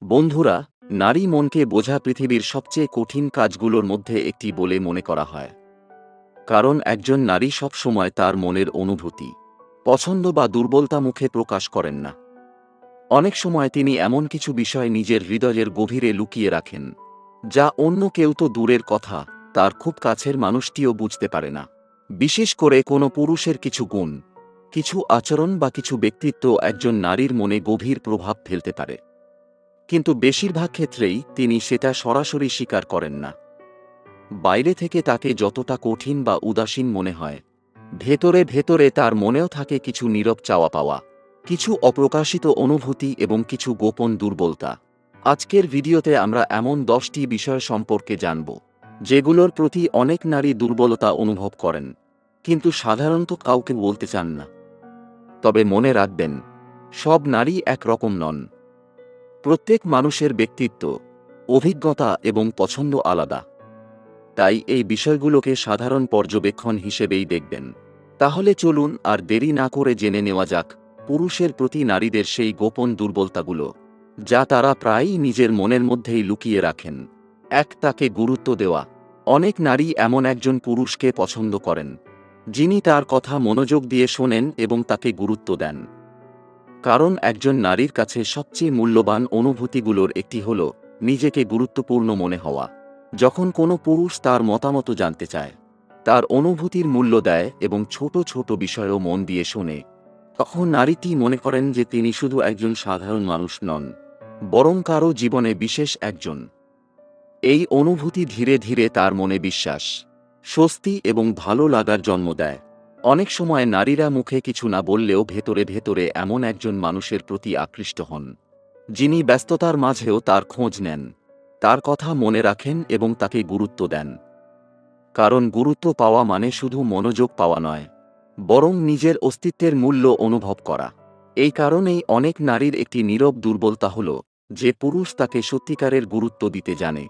বন্ধুরা, নারী মনকে বোঝা পৃথিবীর সবচেয়ে কঠিন কাজগুলোর মধ্যে একটি বলে মনে করা হয়। কারণ একজন নারী সব সময় তার মনের অনুভূতি, পছন্দ বা দুর্বলতা মুখে প্রকাশ করেন না। অনেক সময় তিনি এমন কিছু বিষয় নিজের হৃদয়ের গভীরে লুকিয়ে রাখেন, যা অন্য কেউ তো দূরের কথা, তার খুব কাছের মানুষটিও বুঝতে পারে না। বিশেষ করে কোনো পুরুষের কিছু গুণ, কিছু আচরণ বা কিছু ব্যক্তিত্ব একজন নারীর মনে গভীর প্রভাব ফেলতে পারে, কিন্তু বেশিরভাগ ক্ষেত্রেই তিনি সেটা সরাসরি স্বীকার করেন না। বাইরে থেকে তাকে যতটা কঠিন বা উদাসীন মনে হয়, ভেতরে ভেতরে তার মনেও থাকে কিছু নীরব চাওয়া পাওয়া, কিছু অপ্রকাশিত অনুভূতি এবং কিছু গোপন দুর্বলতা। আজকের ভিডিওতে আমরা এমন 10টি বিষয় সম্পর্কে জানব, যেগুলোর প্রতি অনেক নারী দুর্বলতা অনুভব করেন, কিন্তু সাধারণত কাউকে বলতে চান না। তবে মনে রাখবেন, সব নারী একরকম নন। প্রত্যেক মানুষের ব্যক্তিত্ব, অভিজ্ঞতা এবং পছন্দ আলাদা। তাই এই বিষয়গুলোকে সাধারণ পর্যবেক্ষণ হিসেবেই দেখবেন। তাহলে চলুন আর দেরি না করে জেনে নেওয়া যাক পুরুষের প্রতি নারীদের সেই গোপন দুর্বলতাগুলো, যা তারা প্রায়ই নিজের মনের মধ্যেই লুকিয়ে রাখেন। তাকে গুরুত্ব দেওয়া। অনেক নারী এমন একজন পুরুষকে পছন্দ করেন, যিনি তার কথা মনোযোগ দিয়ে শোনেন এবং তাকে গুরুত্ব দেন। কারণ একজন নারীর কাছে সবচেয়ে মূল্যবান অনুভূতিগুলোর একটি হল নিজেকে গুরুত্বপূর্ণ মনে হওয়া। যখন কোনো পুরুষ তার মতামত জানতে চায়, তার অনুভূতির মূল্য দেয় এবং ছোট ছোট বিষয়ও মন দিয়ে শোনে, তখন নারীটি মনে করেন যে তিনি শুধু একজন সাধারণ মানুষ নন, বরং কারও জীবনে বিশেষ একজন। এই অনুভূতি ধীরে ধীরে তার মনে বিশ্বাস, স্বস্তি এবং ভালো লাগার জন্ম দেয়। অনেক সময় নারীরা মুখে কিছু না বললেও ভেতরে ভেতরে এমন একজন মানুষের প্রতি আকৃষ্ট হন, যিনি ব্যস্ততার মাঝেও তার খোঁজ নেন, তার কথা মনে রাখেন এবং তাকে গুরুত্ব দেন। কারণ গুরুত্ব পাওয়া মানে শুধু মনোযোগ পাওয়া নয়, বরং নিজের অস্তিত্বের মূল্য অনুভব করা। এই কারণেই অনেক নারীর একটি নীরব দুর্বলতা হল যে পুরুষ তাকে সত্যিকারের গুরুত্ব দিতে জানে,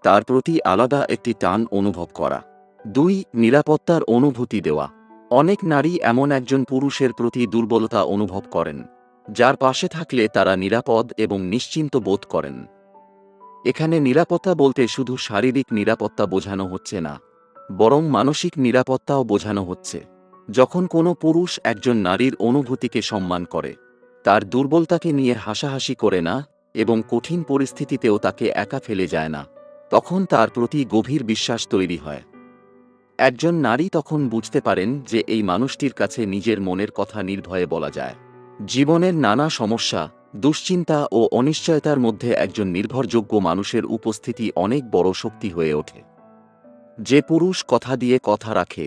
তার প্রতি আলাদা একটি টান অনুভব করা। 2. নিরাপত্তার অনুভূতি দেওয়া। অনেক নারী এমন একজন পুরুষের প্রতি দুর্বলতা অনুভব করেন, যার পাশে থাকলে তারা নিরাপদ এবং নিশ্চিন্ত বোধ করেন। এখানে নিরাপত্তা বলতে শুধু শারীরিক নিরাপত্তা বোঝানো হচ্ছে না, বরং মানসিক নিরাপত্তাও বোঝানো হচ্ছে। যখন কোনো পুরুষ একজন নারীর অনুভূতিকে সম্মান করে, তার দুর্বলতাকে নিয়ে হাসাহাসি করে না এবং কঠিন পরিস্থিতিতেও তাকে একা ফেলে যায় না, তখন তার প্রতি গভীর বিশ্বাস তৈরি হয়। একজন নারী তখন বুঝতে পারেন যে এই মানুষটির কাছে নিজের মনের কথা নির্ভয়ে বলা যায়। জীবনের নানা সমস্যা, দুশ্চিন্তা ও অনিশ্চয়তার মধ্যে একজন নির্ভরযোগ্য মানুষের উপস্থিতি অনেক বড় শক্তি হয়ে ওঠে। যে পুরুষ কথা দিয়ে কথা রাখে,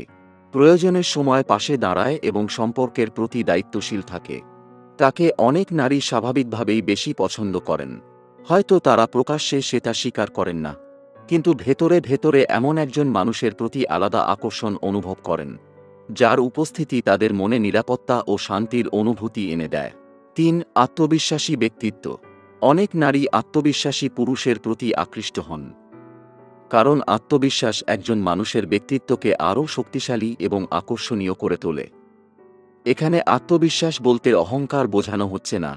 প্রয়োজনের সময় পাশে দাঁড়ায় এবং সম্পর্কের প্রতি দায়িত্বশীল থাকে, তাকে অনেক নারী স্বাভাবিকভাবেই বেশি পছন্দ করেন। হয়তো তারা প্রকাশ্যে সেটা স্বীকার করেন না, কিন্তু ভেতরে ভেতরে এমন একজন মানুষের প্রতি আলাদা আকর্ষণ অনুভব করেন, যার উপস্থিতি তাদের মনে নিরাপত্তা ও শান্তির অনুভূতি এনে দেয়। 3. আত্মবিশ্বাসী ব্যক্তিত্ব। অনেক নারী আত্মবিশ্বাসী পুরুষের প্রতি আকৃষ্ট হন, কারণ আত্মবিশ্বাস একজন মানুষের ব্যক্তিত্বকে আরও শক্তিশালী এবং আকর্ষণীয় করে তোলে। এখানে আত্মবিশ্বাস বলতে অহংকার বোঝানো হচ্ছে না,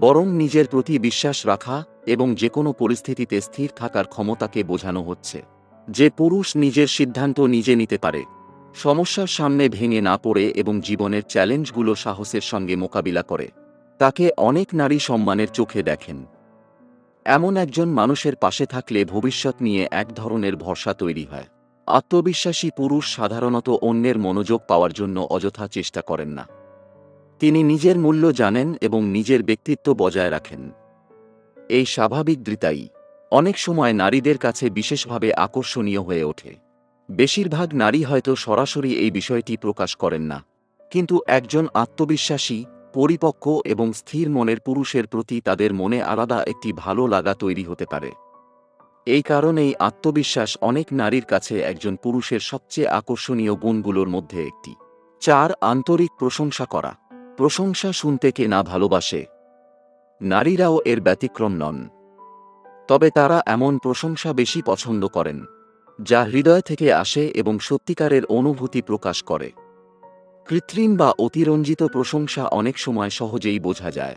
বরং নিজের প্রতি বিশ্বাস রাখা এবং যেকোনো পরিস্থিতিতে স্থির থাকার ক্ষমতাকে বোঝানো হচ্ছে। যে পুরুষ নিজের সিদ্ধান্ত নিজে নিতে পারে, সমস্যার সামনে ভেঙে না পড়ে এবং জীবনের চ্যালেঞ্জগুলো সাহসের সঙ্গে মোকাবিলা করে, তাকে অনেক নারী সম্মানের চোখে দেখেন। এমন একজন মানুষের পাশে থাকলে ভবিষ্যৎ নিয়ে এক ধরনের ভরসা তৈরি হয়। আত্মবিশ্বাসী পুরুষ সাধারণত অন্যের মনোযোগ পাওয়ার জন্য অযথা চেষ্টা করেন না। তিনি নিজের মূল্য জানেন এবং নিজের ব্যক্তিত্ব বজায় রাখেন। এই স্বাভাবিক দৃঢ়তাই অনেক সময় নারীদের কাছে বিশেষভাবে আকর্ষণীয় হয়ে ওঠে। বেশিরভাগ নারী হয়তো সরাসরি এই বিষয়টি প্রকাশ করেন না, কিন্তু একজন আত্মবিশ্বাসী, পরিপক্ক এবং স্থির মনের পুরুষের প্রতি তাদের মনে আলাদা একটি ভালো লাগা তৈরি হতে পারে। এই কারণেই আত্মবিশ্বাস অনেক নারীর কাছে একজন পুরুষের সবচেয়ে আকর্ষণীয় গুণগুলোর মধ্যে একটি। 4. আন্তরিক প্রশংসা করা। প্রশংসা শুনতে কে না ভালোবাসে? নারীরাও এর ব্যতিক্রম নন। তবে তারা এমন প্রশংসা বেশি পছন্দ করেন, যা হৃদয় থেকে আসে এবং সত্যিকারের অনুভূতি প্রকাশ করে। কৃত্রিম বা অতিরঞ্জিত প্রশংসা অনেক সময় সহজেই বোঝা যায়,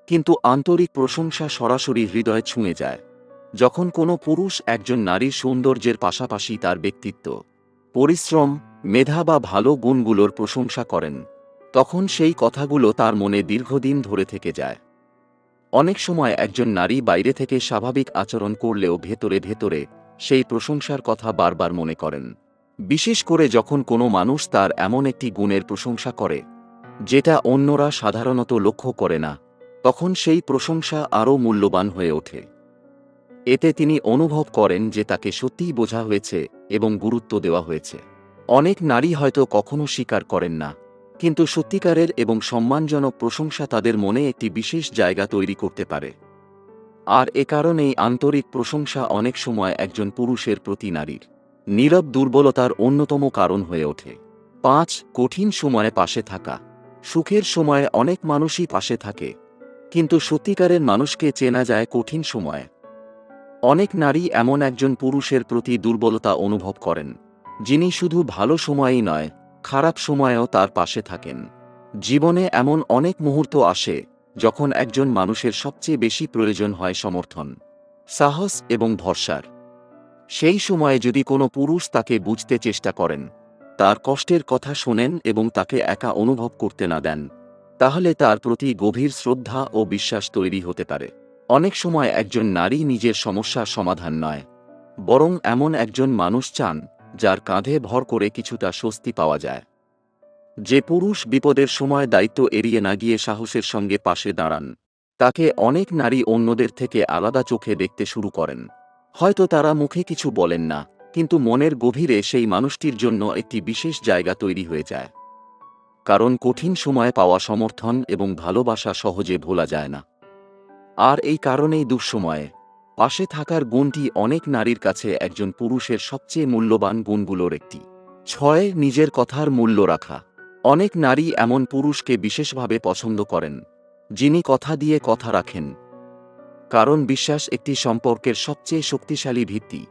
কিন্তু আন্তরিক প্রশংসা সরাসরি হৃদয় ছুঁয়ে যায়। যখন কোনো পুরুষ একজন নারীর সৌন্দর্যের পাশাপাশি তার ব্যক্তিত্ব, পরিশ্রম, মেধা বা ভালো গুণগুলোর প্রশংসা করেন, তখন সেই কথাগুলো তার মনে দীর্ঘদিন ধরে থেকে যায়। অনেক সময় একজন নারী বাইরে থেকে স্বাভাবিক আচরণ করলেও ভেতরে ভেতরে সেই প্রশংসার কথা বারবার মনে করেন। বিশেষ করে যখন কোনো মানুষ তার এমন একটি গুণের প্রশংসা করে যেটা অন্যরা সাধারণত লক্ষ্য করে না, তখন সেই প্রশংসা আরও মূল্যবান হয়ে ওঠে। এতে তিনি অনুভব করেন যে তাকে সত্যিই বোঝা হয়েছে এবং গুরুত্ব দেওয়া হয়েছে। অনেক নারী হয়তো কখনো স্বীকার করেন না, কিন্তু সত্যিকারের এবং সম্মানজনক প্রশংসা তাদের মনে একটি বিশেষ জায়গা তৈরি করতে পারে। আর এ কারণেই আন্তরিক প্রশংসা অনেক সময় একজন পুরুষের প্রতি নারীর নীরব দুর্বলতার অন্যতম কারণ হয়ে ওঠে। 5. কঠিন সময়ে পাশে থাকা। সুখের সময়ে অনেক মানুষই পাশে থাকে, কিন্তু সত্যিকারের মানুষকে চেনা যায় কঠিন সময়ে। অনেক নারী এমন একজন পুরুষের প্রতি দুর্বলতা অনুভব করেন, যিনি শুধু ভালো সময়েই নয়, খারাপ সময়েও তার পাশে থাকেন। জীবনে এমন অনেক মুহূর্ত আসে যখন একজন মানুষের সবচেয়ে বেশি প্রয়োজন হয় সমর্থন, সাহস এবং ভরসার। সেই সময়ে যদি কোনো পুরুষ তাকে বুঝতে চেষ্টা করেন, তার কষ্টের কথা শোনেন এবং তাকে একা অনুভব করতে না দেন, তাহলে তার প্রতি গভীর শ্রদ্ধা ও বিশ্বাস তৈরি হতে পারে। অনেক সময় একজন নারী নিজের সমস্যার সমাধান নয়, বরং এমন একজন মানুষ চান যার কাঁধে ভর করে কিছুটা স্বস্তি পাওয়া যায়। যে পুরুষ বিপদের সময় দায়িত্ব এড়িয়ে না গিয়ে সাহসের সঙ্গে পাশে দাঁড়ান, তাকে অনেক নারী অন্যদের থেকে আলাদা চোখে দেখতে শুরু করেন। হয়তো তারা মুখে কিছু বলেন না, কিন্তু মনের গভীরে সেই মানুষটির জন্য একটি বিশেষ জায়গা তৈরি হয়ে যায়। কারণ কঠিন সময়ে পাওয়া সমর্থন এবং ভালোবাসা সহজে ভোলা যায় না। আর এই কারণেই দুঃসময়ে পাশে থাকার গুণটি অনেক নারীর কাছে একজন পুরুষের সবচেয়ে মূল্যবান গুণগুলোর একটি। 6. নিজের কথার মূল্য রাখা। অনেক নারী এমন পুরুষকে বিশেষভাবে পছন্দ করেন, যিনি কথা দিয়ে কথা রাখেন। কারণ বিশ্বাস একটি সম্পর্কের সবচেয়ে শক্তিশালী ভিত্তি,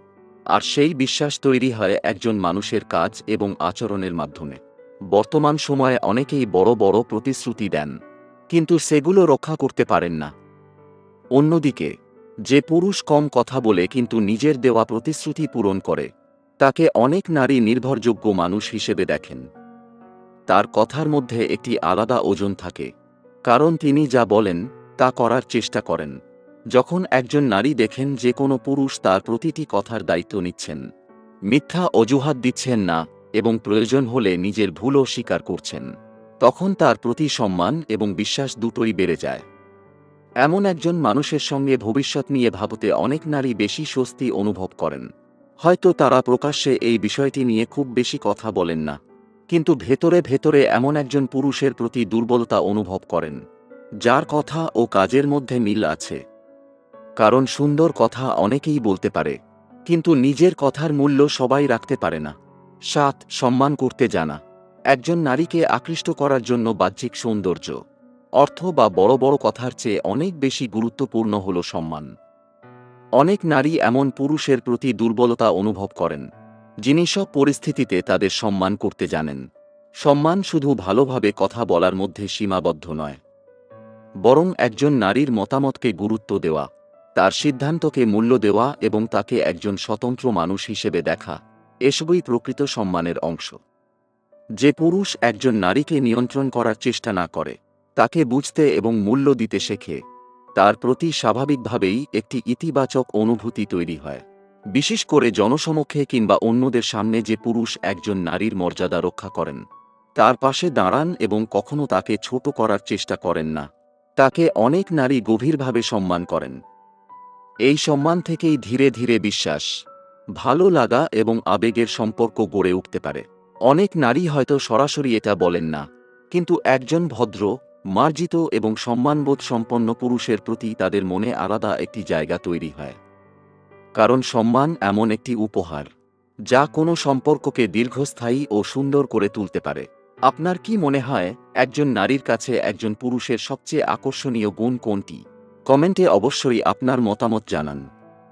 আর সেই বিশ্বাস তৈরি হয় একজন মানুষের কাজ এবং আচরণের মাধ্যমে। বর্তমান সময়ে অনেকেই বড় বড় প্রতিশ্রুতি দেন, কিন্তু সেগুলো রক্ষা করতে পারেন না। অন্যদিকে যে পুরুষ কম কথা বলে কিন্তু নিজের দেওয়া প্রতিশ্রুতি পূরণ করে, তাকে অনেক নারী নির্ভরযোগ্য মানুষ হিসেবে দেখেন। তার কথার মধ্যে একটি আলাদা ওজন থাকে, কারণ তিনি যা বলেন তা করার চেষ্টা করেন। যখন একজন নারী দেখেন যে কোনো পুরুষ তার প্রতিটি কথার দায়িত্ব নিচ্ছেন, মিথ্যা অজুহাত দিচ্ছেন না এবং প্রয়োজন হলে নিজের ভুলও স্বীকার করছেন, তখন তার প্রতি সম্মান এবং বিশ্বাস দুটোই বেড়ে যায়। এমন একজন মানুষের সঙ্গে ভবিষ্যৎ নিয়ে ভাবতে অনেক নারী বেশি স্বস্তি অনুভব করেন। হয়তো তারা প্রকাশ্যে এই বিষয়টি নিয়ে খুব বেশি কথা বলেন না, কিন্তু ভেতরে ভেতরে এমন একজন পুরুষের প্রতি দুর্বলতা অনুভব করেন, যার কথা ও কাজের মধ্যে মিল আছে। কারণ সুন্দর কথা অনেকেই বলতে পারে, কিন্তু নিজের কথার মূল্য সবাই রাখতে পারে না। 7. সম্মান করতে জানা। একজন নারীকে আকৃষ্ট করার জন্য বাহ্যিক সৌন্দর্য, অর্থ বা বড় বড় কথার চেয়ে অনেক বেশি গুরুত্বপূর্ণ হল সম্মান। অনেক নারী এমন পুরুষের প্রতি দুর্বলতা অনুভব করেন, যিনি সব পরিস্থিতিতে তাদের সম্মান করতে জানেন। সম্মান শুধু ভালোভাবে কথা বলার মধ্যে সীমাবদ্ধ নয়, বরং একজন নারীর মতামতকে গুরুত্ব দেওয়া, তার সিদ্ধান্তকে মূল্য দেওয়া এবং তাকে একজন স্বতন্ত্র মানুষ হিসেবে দেখা, এসবই প্রকৃত সম্মানের অংশ। যে পুরুষ একজন নারীকে নিয়ন্ত্রণ করার চেষ্টা না করে, তাকে বুঝতে এবং মূল্য দিতে শেখে, তার প্রতি স্বাভাবিকভাবেই একটি ইতিবাচক অনুভূতি তৈরি হয়। বিশেষ করে জনসমক্ষে কিংবা অন্যদের সামনে যে পুরুষ একজন নারীর মর্যাদা রক্ষা করেন, তার পাশে দাঁড়ান এবং কখনো তাকে ছোট করার চেষ্টা করেন না, তাকে অনেক নারী গভীরভাবে সম্মান করেন। এই সম্মান থেকেই ধীরে ধীরে বিশ্বাস, ভালো লাগা এবং আবেগের সম্পর্ক গড়ে উঠতে পারে। অনেক নারী হয়তো সরাসরি এটা বলেন না, কিন্তু একজন ভদ্র, মার্জিত এবং সম্মানবোধ সম্পন্ন পুরুষের প্রতি তাদের মনে আলাদা একটি জায়গা তৈরি হয়। কারণ সম্মান এমন একটি উপহার, যা কোনো সম্পর্ককে দীর্ঘস্থায়ী ও সুন্দর করে তুলতে পারে। আপনার কি মনে হয় একজন নারীর কাছে একজন পুরুষের সবচেয়ে আকর্ষণীয় গুণ কোনটি? কমেন্টে অবশ্যই আপনার মতামত জানান।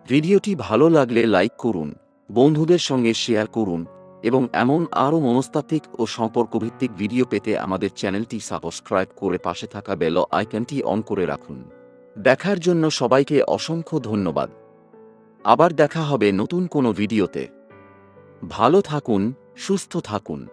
ভিডিওটি ভালো লাগলে লাইক করুন, বন্ধুদের সঙ্গে শেয়ার করুন এবং এমন আরও মনস্তাত্ত্বিক ও সম্পর্কভিত্তিক ভিডিও পেতে আমাদের চ্যানেলটি সাবস্ক্রাইব করে পাশে থাকা বেল আইকনটি অন করে রাখুন। দেখার জন্য সবাইকে অসংখ্য ধন্যবাদ। আবার দেখা হবে নতুন কোনো ভিডিওতে। ভালো থাকুন, সুস্থ থাকুন।